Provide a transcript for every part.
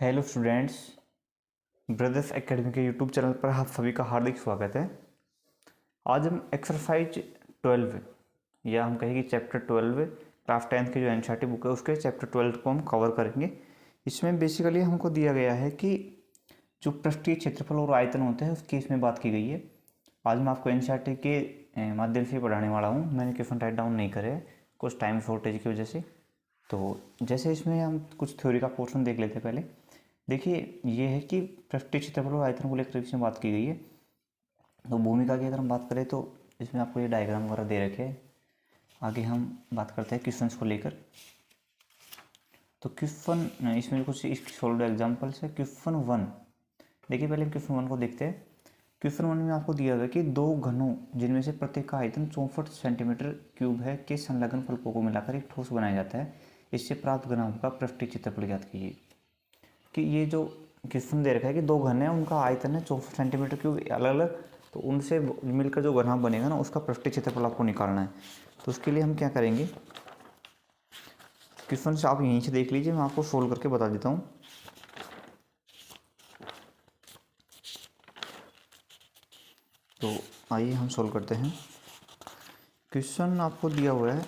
Hello students, brothers academy के YouTube channel पर आप सभी का हार्दिक स्वागत है। आज हम एक्सरसाइज 12 या हम कहेंगे चैप्टर 12 क्लास 10 की जो एनसीईआरटी बुक है उसके चैप्टर 12 को हम कवर करेंगे। इसमें बेसिकली हमको दिया गया है कि जो पृष्ठीय क्षेत्रफल और आयतन होते हैं उसकी इसमें बात की गई है। आज मैं आपको एनसीईआरटी के माध्यम से पढ़ाने वाला हूँ। मैंने क्वेश्चन राइट डाउन नहीं करे कुछ टाइम शॉर्टेज की वजह से। तो जैसे इसमें हम कुछ थ्योरी का पोर्शन देख लेते हैं। पहले देखिए, ये है कि पृष्ठीय क्षेत्रफल और आयतन को लेकर इसमें बात की गई है। तो भूमिका की अगर हम बात करें तो इसमें आपको ये डायग्राम वगैरह दे रखे हैं। आगे हम बात करते हैं क्वेश्चंस को लेकर। तो क्वेश्चन इसमें कुछ इसकी सॉल्व एग्जांपल्स है। क्वेश्चन 1 देखिए, पहले हम क्वेश्चन 1 को देखते हैं। क्वेश्चन 1 में आपको दिया गया कि दो घनों जिनमें से प्रत्येक का आयतन 64 सेंटीमीटर क्यूब है के संलग्न फलकों को मिलाकर एक ठोस बनाया जाता है। इससे प्राप्त घनाभ का पृष्ठीय क्षेत्रफल ज्ञात कीजिए। कि ये जो क्वेश्चन दे रखा है कि दो घन है, उनका आयतन है 64 सेंटीमीटर क्यूब अलग अलग, तो उनसे मिलकर जो घनाभ बनेगा ना उसका पृष्ठीय क्षेत्रफल आपको निकालना है। तो उसके लिए हम क्या करेंगे, क्वेश्चन से आप यहीं से देख लीजिए, मैं आपको सोल्व करके बता देता हूँ। तो आइए हम सोल्व करते हैं। क्वेश्चन आपको दिया हुआ है,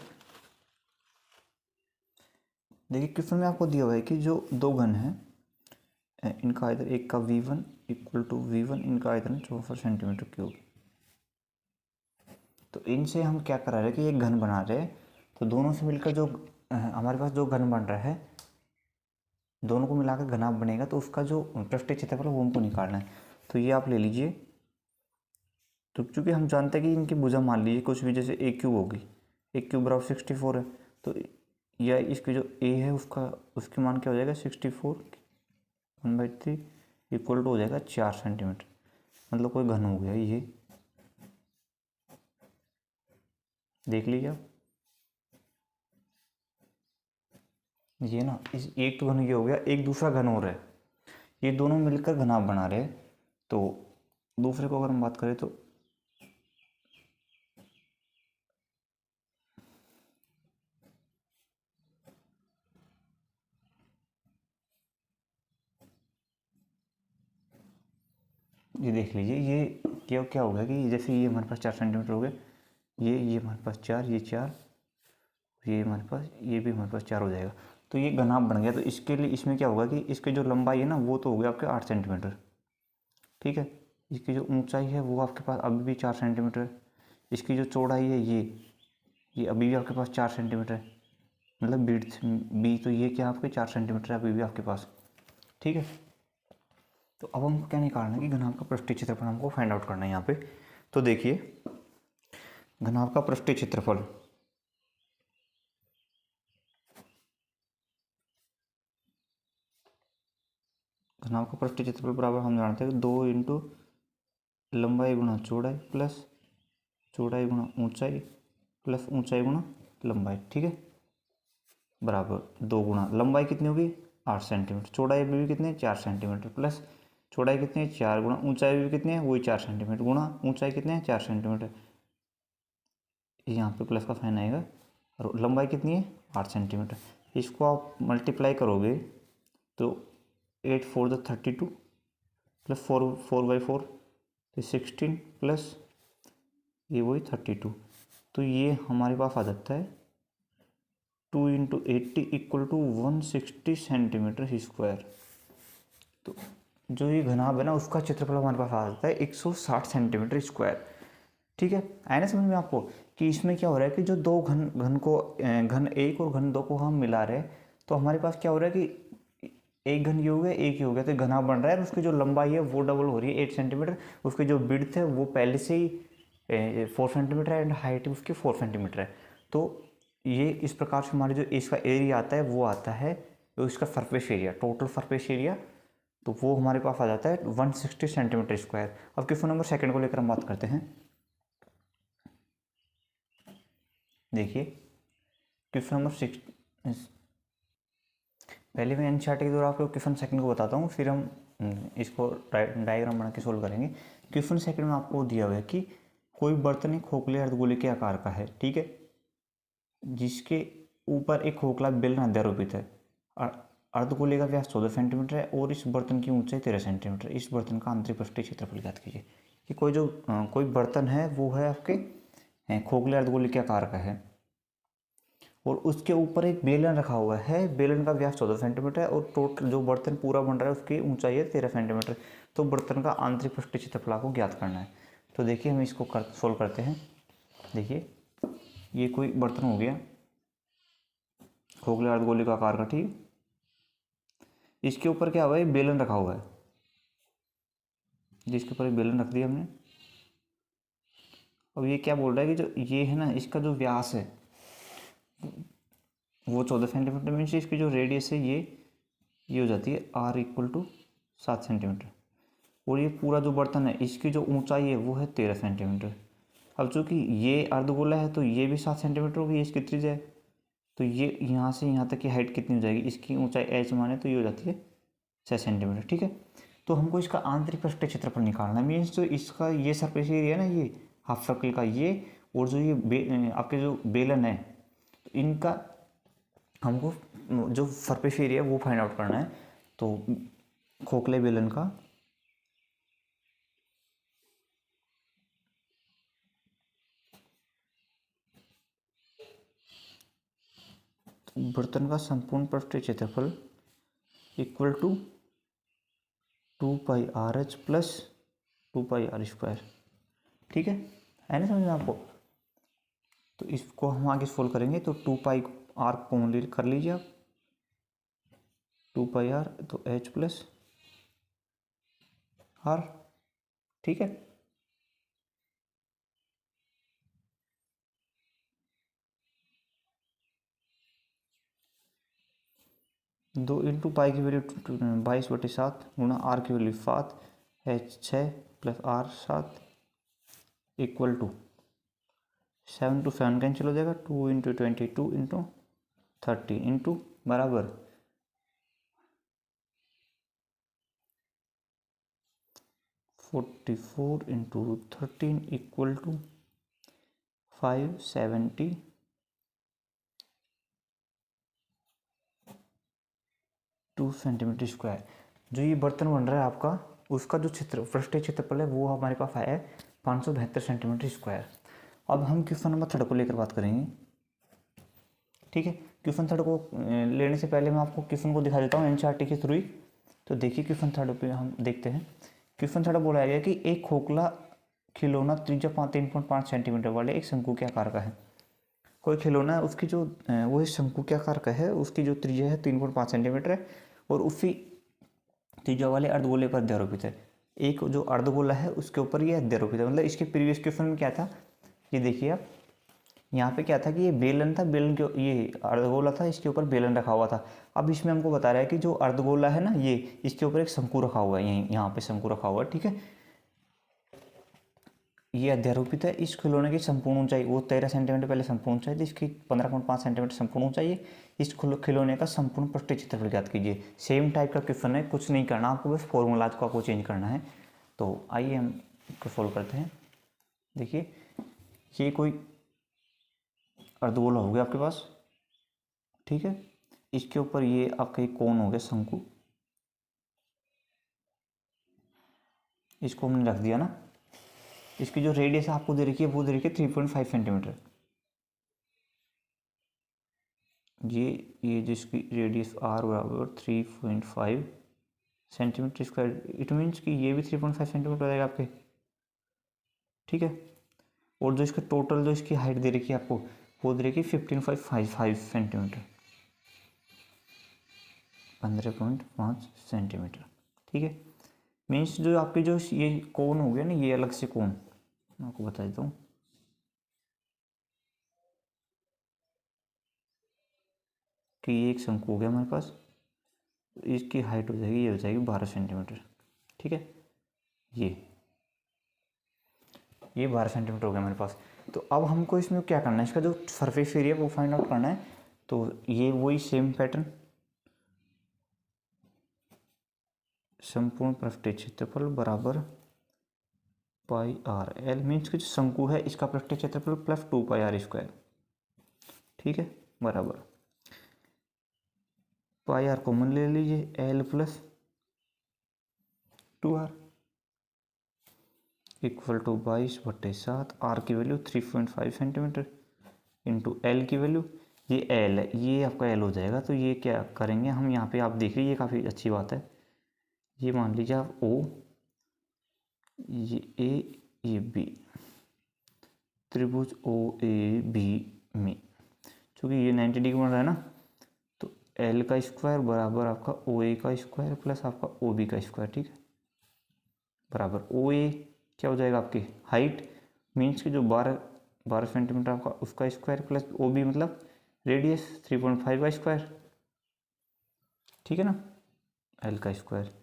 देखिए क्वेश्चन में आपको दिया हुआ है कि जो दो घन हैं इनका आयतन, एक का V1 इक्वल टू V1, इनका आयतन 64 सेंटीमीटर क्यूब। तो इनसे हम क्या करा रहे हैं कि एक घन बना रहे हैं। तो दोनों से मिलकर जो हमारे पास जो घन बन रहा है, दोनों को मिलाकर घनाभ बनेगा, तो उसका जो पृष्ठीय क्षेत्रफल है वो हमको निकालना है। तो ये आप ले लीजिए। तो चूँकि हम जानते हैं कि इनकी भुजा मान लीजिए कुछ भी, जैसे ए क्यूब होगी, ए क्यूब बराबर 64 है। तो या इसकी जो ए है उसकी मान क्या हो जाएगा, 64 1/3 इक्वल टू हो जाएगा 4 सेंटीमीटर। मतलब कोई घन हो गया ये, देख लीजिए आप। ये ना, इस एक तो घन ये हो गया, एक दूसरा घन हो रहा है, ये दोनों मिलकर घनाभ बना रहे हैं। तो दूसरे को अगर हम बात करें तो ये देख लीजिए, ये क्या क्या हो गया कि जैसे ये हमारे पास 4 सेंटीमीटर हो गए, ये हमारे पास 4, ये 4, ये हमारे पास, ये भी हमारे पास 4 हो जाएगा। तो ये घनाभ बन गया। तो इसके लिए इसमें क्या होगा कि इसकी जो लंबाई है ना वो तो हो गया आपके 8 सेंटीमीटर, ठीक है। इसकी जो ऊंचाई है वो आपके पास अभी भी 4 सेंटीमीटर है। इसकी जो चौड़ाई है ये अभी भी आपके पास 4 सेंटीमीटर है। मतलब बीड्थ बी, तो ये क्या आपके 4 सेंटीमीटर है अभी भी आपके पास, ठीक है। तो अब हमको क्या निकालना है कि घनाभ का पृष्ठीय क्षेत्रफल हमको फाइंड आउट करना है यहाँ पे। तो देखिए, घनाभ का पृष्ठीय क्षेत्रफल, घनाभ का पृष्ठीय क्षेत्रफल बराबर हम जानते हैं 2 इंटू लंबाई गुणा चौड़ाई प्लस चौड़ाई गुणा ऊंचाई प्लस ऊंचाई गुणा लंबाई, ठीक है। बराबर 2 गुणा लंबाई कितनी होगी 8 सेंटीमीटर, चौड़ाई अभी भी कितनी है 4 सेंटीमीटर, प्लस चौड़ाई कितनी है 4 गुणा ऊंचाई भी कितनी है वही 4 सेंटीमीटर, गुणा ऊंचाई कितनी है 4 सेंटीमीटर। यहाँ पे प्लस का साइन आएगा। और लंबाई कितनी है 8 सेंटीमीटर। इसको आप मल्टीप्लाई करोगे तो 8 4 32 प्लस 4 4/4 तो 16 प्लस ये वही 32। तो ये हमारे पास आ जाता है 2 into 80 equal to 160 centimetre square. तो जो ये घनाभ है ना उसका क्षेत्रफल हमारे पास आ जाता है 160 सेंटीमीटर स्क्वायर, ठीक है। आया ना समझ में आपको कि इसमें क्या हो रहा है कि जो दो घन एक और घन दो को हम मिला रहे हैं, तो हमारे पास क्या हो रहा है कि एक घन ये हो गया, एक ही हो गया, तो घनाभ बन रहा है और उसकी जो लंबाई है वो डबल हो रही है 8 सेंटीमीटर। उसकी जो विड्थ है वो पहले से ही 4 सेंटीमीटर है एंड हाइट उसकी 4 सेंटीमीटर है। तो ये इस प्रकार से हमारे जो इसका एरिया आता है वो आता है, तो इसका surface area, total surface area, तो वो हमारे पास आ जाता है 160 सेंटीमीटर स्क्वायर। अब क्वेश्चन नंबर 2 को लेकर हम बात करते हैं। देखिए क्वेश्चन नंबर 6, पहले मैं एनसीईआरटी के द्वारा आपको क्वेश्चन 2 को बताता हूँ, फिर हम इसको डायग्राम बना के सोल्व करेंगे। क्वेश्चन 2 में आपको दिया हुआ है कि कोई बर्तन एक खोखले अर्धगोले के आकार का है, ठीक है, जिसके ऊपर एक खोखला बेलन अध्यारोपित है। अर्धगोले का व्यास 14 सेंटीमीटर है और इस बर्तन की ऊंचाई 13 सेंटीमीटर। इस बर्तन का आंतरिक पृष्ठीय क्षेत्रफल ज्ञात कीजिए। कि कोई जो कोई बर्तन है वो है आपके खोखले अर्धगोले के आकार का है और उसके ऊपर एक बेलन रखा हुआ है। बेलन का व्यास 14 सेंटीमीटर है और टोटल जो बर्तन पूरा बन रहा है उसकी ऊंचाई है 13 सेंटीमीटर। तो बर्तन का आंतरिक पृष्ठीय क्षेत्रफल को ज्ञात करना है। तो देखिए हम इसको सोल्व करते हैं। देखिए ये कोई बर्तन हो गया खोखले अर्धगोले का आकार का, ठीक। इसके ऊपर क्या हुआ है, बेलन रखा हुआ है, जिसके ऊपर बेलन रख दिया हमने। अब ये क्या बोल रहा है कि जो ये है ना, इसका जो व्यास है वो 14 सेंटीमीटर, मीन्स इसकी जो रेडियस है ये हो जाती है r इक्वल टू 7 सेंटीमीटर। और ये पूरा जो बर्तन है इसकी जो ऊंचाई है वो है 13 सेंटीमीटर। अब चूँकि ये अर्धगोला है तो ये भी 7 सेंटीमीटर होगी, इसकी त्रिज्या है। तो ये यहाँ से यहाँ तक की हाइट कितनी हो जाएगी, इसकी ऊंचाई h माने तो ये हो जाती है 6 सेंटीमीटर, ठीक है। तो हमको इसका आंतरिक पृष्ठीय क्षेत्रफल निकालना है। मीन्स जो इसका ये सरफेस एरिया है ना, ये हाफ सर्कल का ये, और जो ये आपके जो बेलन है इनका हमको जो सरफेस एरिया है वो फाइंड आउट करना है। तो खोखले बेलन का बर्तन का संपूर्ण पृष्ठीय क्षेत्रफल equal to 2πr/h plus 2πr², ठीक है ना, समझ में आपको। तो इसको हम आगे सोल्व करेंगे। तो 2πr कॉमन कर लीजिए आप, 2πr तो h प्लस r, ठीक है। दो इंटू पाई की वैल्यू 22/7 गुणा r की value 7, h 6 plus r 7 equal to 7 to 7 cancel हो जाएगा, 2 × 22 × 30 इंटू बराबर 44 × 13 इक्वल टू 572 सेंटीमीटर स्क्वायर। जो ये बर्तन बन रहा है आपका, उसका जो पृष्ठीय क्षेत्रफल है वो हमारे पास है 572 सेंटीमीटर स्क्वायर। अब हम क्वेश्चन नंबर 3 को लेकर बात करेंगे, ठीक है। क्वेश्चन 3 को लेने से पहले मैं आपको क्वेश्चन को दिखा देता हूँ एनसीईआरटी के थ्रू ही। तो देखिए क्वेश्चन 3 पे हम देखते हैं। क्वेश्चन 3 बोला गया कि एक खोखला खिलौना त्रिज्या 3.5 सेंटीमीटर वाले एक शंकु के आकार का है। कोई खिलौना उसकी जो वो इस शंकु के आकार का है, उसकी जो त्रिज्या है 3.5 सेंटीमीटर है और उसी त्रिज्या वाले अर्धगोले पर अध्यारोपित है। एक जो अर्धगोला है उसके ऊपर ये अध्यारोपित है। मतलब इसके प्रीवियस क्वेश्चन में क्या था, ये देखिए आप, यहाँ पे क्या था कि ये बेलन था, बेलन के ये अर्धगोला था, इसके ऊपर बेलन रखा हुआ था। अब इसमें हमको बता रहा है कि जो अर्धगोला है ना, ये इसके ऊपर एक शंकु रखा हुआ है, यहाँ पे शंकु रखा हुआ है, ठीक है। ये अध्यारोपित है। इस खिलौने की संपूर्ण ऊंचाई वो 13 सेंटीमीटर पहले संपूर्ण ऊंचाई थी, इसकी 15.5 सेंटीमीटर संपूर्ण ऊंचाई है। इस खिलौने का संपूर्ण पृष्ठीय क्षेत्रफल ज्ञात कीजिए। सेम टाइप का क्वेश्चन है, कुछ नहीं करना आपको, बस फॉर्मूलाज को आपको चेंज करना है। तो आइए हम इसको सोल्व करते हैं। देखिए ये कोई अर्धगोला हो गया आपके पास, ठीक है। इसके ऊपर ये आपका एक कोन हो गया शंकु, इसको हमने रख दिया ना। इसकी जो रेडियस आपको दे रखी है वो दे रखी है 3.5 सेंटीमीटर। ये जिसकी रेडियस आर बराबर 3.5 सेंटीमीटर स्क्वायर, इट मीन्स कि ये भी 3.5 सेंटीमीटर रहेगा आपके, ठीक है। और जो इसका टोटल जो इसकी हाइट दे रखी है आपको वो दे रखी है 15.55 सेंटीमीटर, 15.5 सेंटीमीटर, ठीक है। मीन्स जो आपके जो ये कोन हो गया ना, ये अलग से कोन मैं आपको बता देता हूँ। कि ये एक शंकु हो गया हमारे पास, इसकी हाइट हो जाएगी, ये हो जाएगी 12 सेंटीमीटर, ठीक है। ये 12 सेंटीमीटर हो गया हमारे पास। तो अब हमको इसमें क्या करना है, इसका जो सरफेस एरिया वो फाइंड आउट करना है। तो ये वही सेम पैटर्न, संपूर्ण पृष्ठीय क्षेत्रफल बराबर πr। L मीन्स कि जो शंकु है इसका पृष्ठीय क्षेत्रफल प्लस 2πr², ठीक है, बराबर पाई आर कॉमन ले लीजिए, l plus 2r equal to 22/7। R की वैल्यू 3.5 सेंटीमीटर इंटू एल की वैल्यू, ये एल है, ये आपका एल हो जाएगा। तो ये क्या करेंगे हम यहाँ पे, आप देख लीजिए काफ़ी अच्छी बात है। ये मान लीजिए आप ओ, ये ए, ये बी, त्रिभुज ओ ए बी में, चूँकि ये 90 डिग्री बन रहा है ना, तो एल का स्क्वायर बराबर आपका ओ ए का स्क्वायर प्लस आपका ओ बी का स्क्वायर, ठीक है, बराबर ओ ए क्या हो जाएगा आपकी हाइट, मीन्स की जो 12 सेंटीमीटर आपका उसका स्क्वायर, प्लस ओ बी मतलब रेडियस 3.5 का स्क्वायर, ठीक है ना, एल का स्क्वायर,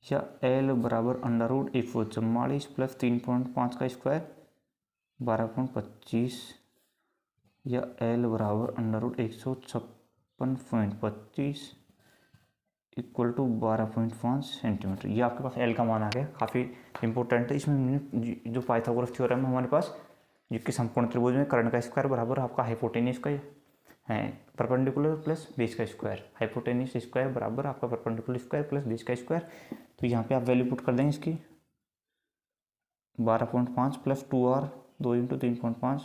या एल बराबर अंडर रूट 144 प्लस 3.5 का स्क्वायर 12.25, या एल बराबर under root 156.25 equal to 12.5 centimetre. ये आपके पास एल का मान आ गया, काफ़ी इंपॉर्टेंट है। इसमें जो पाइथागोरस थ्योरम है हमारे पास, जिसके संपूर्ण त्रिभुज में कर्ण का स्क्वायर बराबर आपका हाइपोटेन्यूज का है परपेंडिकुलर प्लस बेस का स्क्वायर, हाइपोटेन्यूज स्क्वायर बराबर आपका परपेंडिकुलर स्क्वायर प्लस बेस का स्क्वायर। तो यहाँ पे आप वैल्यू पुट कर देंगे इसकी 12.5 प्लस 2r 2 इंटू 3.5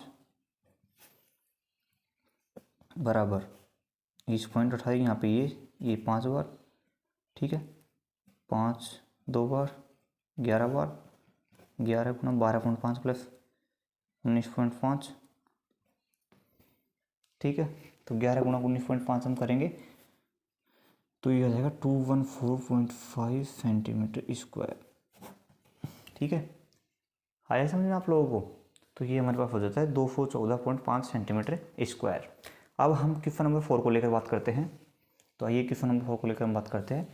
बराबर इस पॉइंट उठाएगी यहाँ पे ये 5 बार, ठीक है, 5 2 बार 11 बार, 11 गुना 12.5 प्लस 19.5, ठीक है। तो 11 गुना 19.5 हम करेंगे तो ये हो जाएगा 214.5 सेंटीमीटर स्क्वायर, ठीक है। आया समझ में आप लोगों को? तो ये हमारे पास हो जाता है 214.5 सेंटीमीटर स्क्वायर। अब हम क्वेश्चन नंबर 4 को लेकर बात करते हैं। तो आइए क्वेश्चन नंबर 4 को लेकर हम बात करते हैं।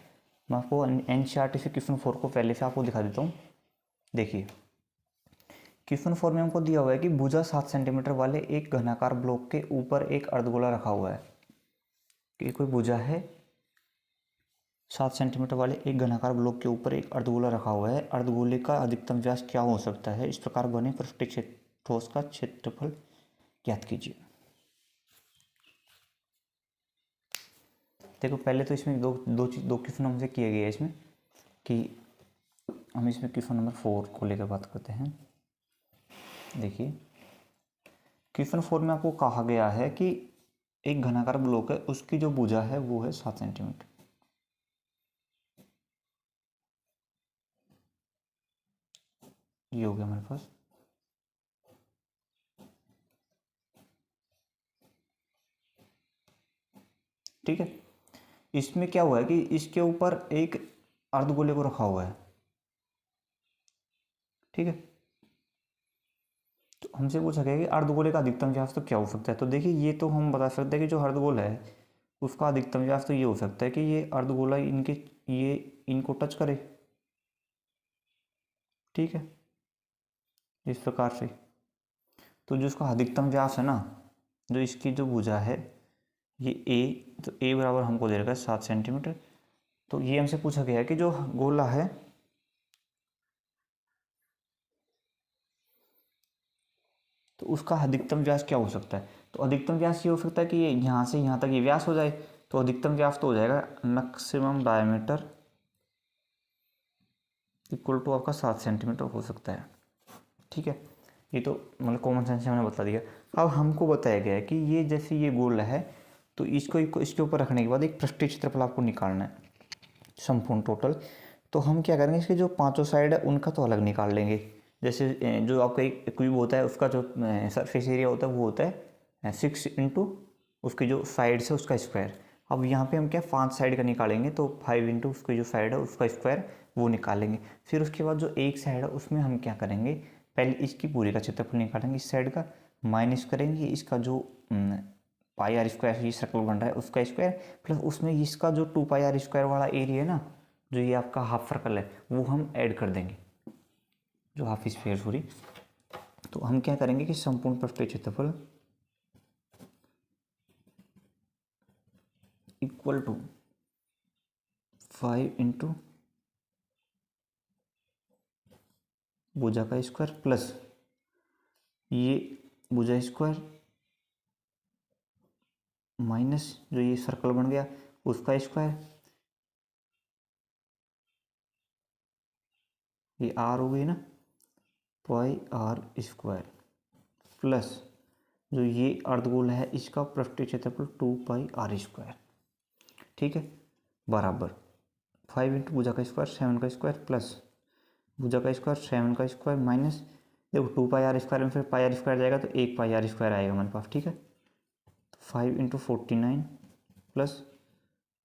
मैं आपको एनसीईआरटी से क्वेश्चन 4 को पहले से आपको दिखा देता हूँ। देखिए क्वेश्चन 4 में हमको दिया हुआ है कि भुजा 7 सेंटीमीटर वाले एक घनाकार ब्लॉक के ऊपर एक अर्धगोला रखा हुआ है। कि कोई भुजा है 7 सेंटीमीटर वाले एक घनाकार ब्लॉक के ऊपर एक अर्धगोला रखा हुआ है। अर्धगोले का अधिकतम व्यास क्या हो सकता है? इस प्रकार बने पृष्ठीय ठोस का क्षेत्रफल ज्ञात कीजिए। देखो पहले तो इसमें दो क्वेश्चन हमसे किए गए हैं इसमें, कि हम इसमें क्वेश्चन नंबर 4 को लेकर बात करते हैं। देखिए क्वेश्चन 4 में आपको कहा गया है कि एक घनाकार ब्लॉक है, उसकी जो भुजा है वो है 7 सेंटीमीटर। ये हो गया हमारे पास। ठीक है, इसमें क्या हुआ है कि इसके ऊपर एक अर्धगोले को रखा हुआ है, ठीक है। तो हमसे पूछा गया कि अर्धगोले का अधिकतम व्यास तो क्या हो सकता है। तो देखिए ये तो हम बता सकते हैं कि जो अर्धगोला है उसका अधिकतम व्यास तो ये हो सकता है कि ये अर्धगोला इनको टच करे, ठीक है, इस प्रकार से। तो जो इसका अधिकतम व्यास है ना, जो इसकी जो भुजा है ये ए, तो ए बराबर हमको दे रखा है 7 सेंटीमीटर। तो ये हमसे पूछा गया है कि जो गोला है तो उसका अधिकतम व्यास क्या हो सकता है। तो अधिकतम व्यास ये हो सकता है कि ये यहाँ से यहाँ तक ये व्यास हो जाए। तो अधिकतम व्यास तो हो जाएगा मैक्सिमम डायमीटर इक्वल टू आपका 7 सेंटीमीटर हो सकता है, ठीक है। ये तो मतलब कॉमन सेंस से हमने बता दिया। अब हमको बताया गया है कि ये जैसे ये गोला है तो इसको इसके ऊपर रखने के बाद एक पृष्ठीय क्षेत्रफल आपको निकालना है संपूर्ण टोटल। तो हम क्या करेंगे, इसके जो पांचों साइड है उनका तो अलग निकाल लेंगे। जैसे जो आपका एक क्यूब होता है उसका जो सरफेस एरिया होता है वो होता है 6 इंटू उसकी जो साइड है उसका स्क्वायर। अब यहाँ पे हम क्या 5 साइड का निकालेंगे तो 5 इंटू उसकी जो साइड है उसका स्क्वायर वो निकालेंगे। फिर उसके बाद जो एक साइड है उसमें हम क्या करेंगे, पहले इसकी पूरी का क्षेत्रफल निकालेंगे, इस साइड का माइनस करेंगे इसका जो पाई आर स्क्वायर ये सर्कल बन रहा है उसका स्क्वायर, प्लस उसमें इसका जो 2 पाई आर स्क्वायर वाला एरिया है ना, जो ये आपका हाफ सर्कल है वो हम ऐड कर देंगे, जो हाफ स्फीयर सॉरी। तो हम क्या करेंगे कि संपूर्ण पृष्ठीय क्षेत्रफल इक्वल टू 5 इंटू भुजा का स्क्वायर प्लस ये भुजा स्क्वायर माइनस जो ये सर्कल बन गया उसका स्क्वायर, ये आर हो गई ना, पाई आर स्क्वायर, प्लस जो ये अर्धगोल है इसका पृष्ठीय क्षेत्रफल 2 पाई आर स्क्वायर, ठीक है, बराबर 5 इंटू भुजा का स्क्वायर 7 का स्क्वायर प्लस भुजा का स्क्वायर 7 का स्क्वायर माइनस, देखो 2 पाई आर स्क्वायर में फिर पाई आर स्क्वायर जाएगा तो 1 पाई आर स्क्वायर आएगा हमारे पास, ठीक है। तो 5 इंटू 49 प्लस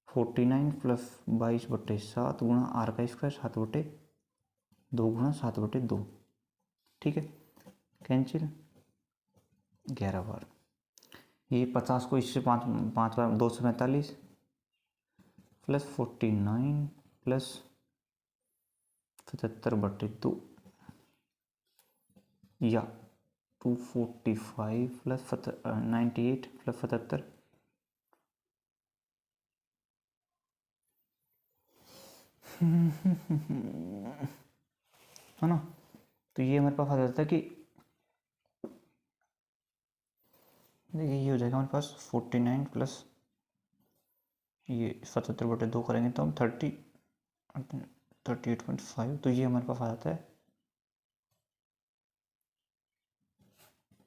49 प्लस 22/7 गुणा आर का स्क्वायर 7/2 गुणा 7/2, ठीक है, कैंसिल 11 बार, ये 50 को इससे 5 बार 245 प्लस 49 प्लस 75/2 या 245 प्लस 98 प्लस 77 है ना। तो ये हमारे पास आ जाता है कि देखिए ये हो जाएगा हमारे पास 49 प्लस ये 77/2 करेंगे तो हम 38.5, तो ये हमारे पास आ जाता है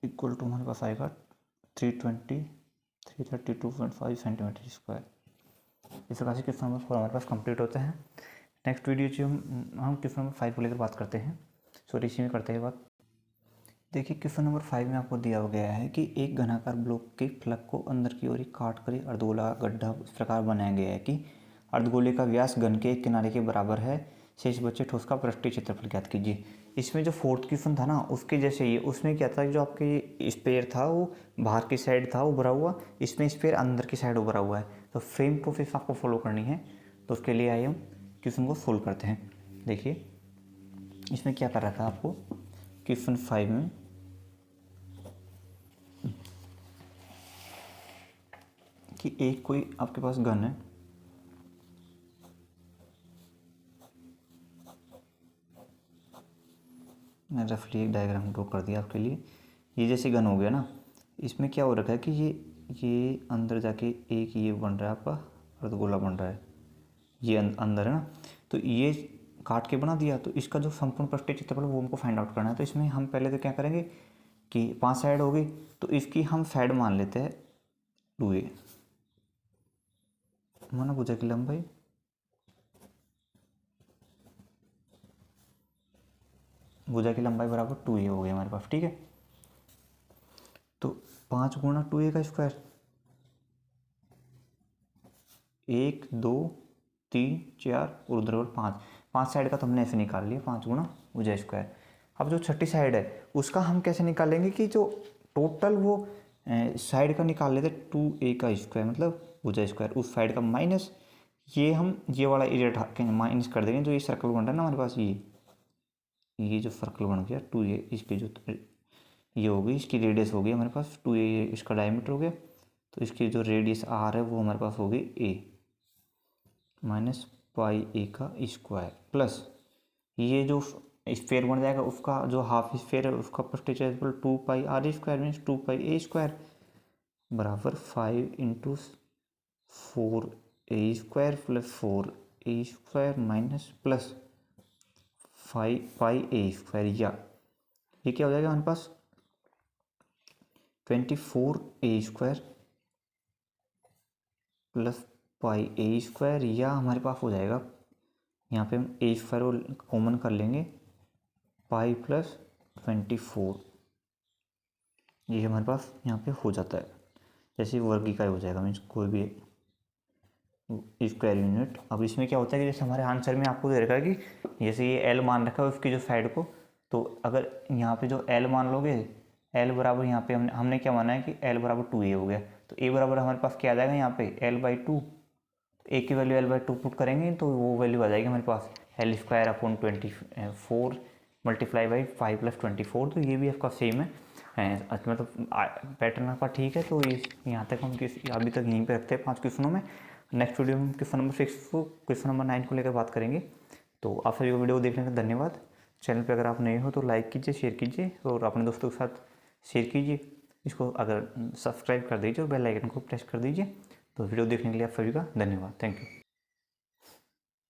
इक्वल टू हमारे पास आएगा 332.5 सेंटीमीटर स्क्वायर। इस प्रकार से क्वेश्चन नंबर 4 हमारे पास कंप्लीट होता है। नेक्स्ट वीडियो जो हम क्वेश्चन नंबर 5 को लेकर बात करते हैं, सॉरी इसी में करते हैं बात। देखिए क्वेश्चन नंबर 5 में आपको दिया गया है कि एक घनाकार ब्लॉक के फलक को अंदर की ओर काट कर अर्धगोला गड्ढा इस प्रकार बनाया गया है कि अर्धगोले का व्यास घन के एक किनारे के बराबर है, शेष बचे ठोस का पृष्ठीय क्षेत्रफल ज्ञात कीजिए। इसमें जो फोर्थ क्वेश्चन था ना उसके जैसे ये, उसमें क्या था जो आपके स्पेयर था वो बाहर की साइड था उभरा हुआ, इसमें स्पेयर अंदर की साइड उभरा हुआ है, तो फ्रेम प्रोसेस आपको फॉलो करनी है। तो उसके लिए आइए हम क्वेश्चन को सोल्व करते हैं। देखिए इसमें क्या कर रहा था आपको क्वेश्चन 5 में कि एक कोई आपके पास गन है, मैं रफली एक डायग्राम ड्रॉ कर दिया आपके लिए। ये जैसे गन हो गया ना, इसमें क्या हो रखा है कि ये अंदर जाके एक ये बन रहा है आपका अर्धगोला बन रहा है, ये अंदर है ना, तो ये काट के बना दिया। तो इसका जो संपूर्ण पृष्ठीय क्षेत्रफल वो हमको फाइंड आउट करना है। तो इसमें हम पहले तो क्या करेंगे कि 5 साइड हो गई, तो इसकी हम साइड मान लेते हैं 2a, माना भुजा की लंबाई बराबर 2a हो गई हमारे पास, ठीक है। तो 5 गुणा 2a का स्क्वायर 1 2 3 4 और उधर 5 साइड का तो हमने ऐसे निकाल लिया 5 गुणा भुजा स्क्वायर। अब जो छठी साइड है उसका हम कैसे निकालेंगे कि जो टोटल वो साइड का निकाल लेते 2a का स्क्वायर मतलब भुजा स्क्वायर, उस साइड का माइनस ये हम ये वाला एरिया हटा के माइनस कर देंगे। जो ये सर्कल बन रहा है ना हमारे पास, ये जो सर्कल बन गया 2a, इसकी जो ये हो गई इसकी रेडियस हो गई हमारे पास 2a, इसका डायमीटर हो गया, तो इसकी जो रेडियस r है वो हमारे पास हो गई a माइनस पाई a का स्क्वायर, प्लस ये जो स्फेयर बन जाएगा उसका जो हाफ स्फेयर है उसका पृष्ठीय क्षेत्रफल 2 pi r square means 2 pi a square बराबर 5 into 4a square plus 4a square minus plus 5 pi a square, या ये क्या हो जाएगा हमारे पास 24a square plus pi a square, या हमारे पास हो जाएगा यहाँ पे हम a स्क्वायर कॉमन कर लेंगे पाई प्लस 24, ये हमारे पास यहाँ पे हो जाता है जैसे वर्गीकार हो जाएगा मीन्स कोई भी स्क्वायर यूनिट। अब इसमें क्या होता है कि जैसे हमारे आंसर में आपको दे रखा है कि जैसे ये एल मान रखा है उसकी जो साइड को, तो अगर यहाँ पे जो एल मान लोगे एल बराबर यहाँ पे हमने क्या माना है कि एल बराबर 2a हो गया, तो a बराबर हमारे पास क्या आ जाएगा यहाँ पे l/2, a की वैल्यू l/2 पुट करेंगे तो वो वैल्यू आ जाएगी हमारे पास L square upon 24 multiply by 5 plus 24। तो ये भी आपका सेम है मतलब पैटर्न आपका ठीक है। तो यहाँ तक हम अभी तक यहीं पे रखते हैं 5 क्वेश्चनों में। नेक्स्ट वीडियो में क्वेश्चन नंबर 6 को क्वेश्चन नंबर 9 को लेकर बात करेंगे। तो आप सभी को वीडियो देखने का धन्यवाद। चैनल पे अगर आप नए हो तो लाइक कीजिए, शेयर कीजिए और अपने दोस्तों के साथ शेयर कीजिए। इसको अगर सब्सक्राइब कर दीजिए और बेल आइकन को प्रेस कर दीजिए तो वीडियो देखने के लिए आप सभी का धन्यवाद। Thank you.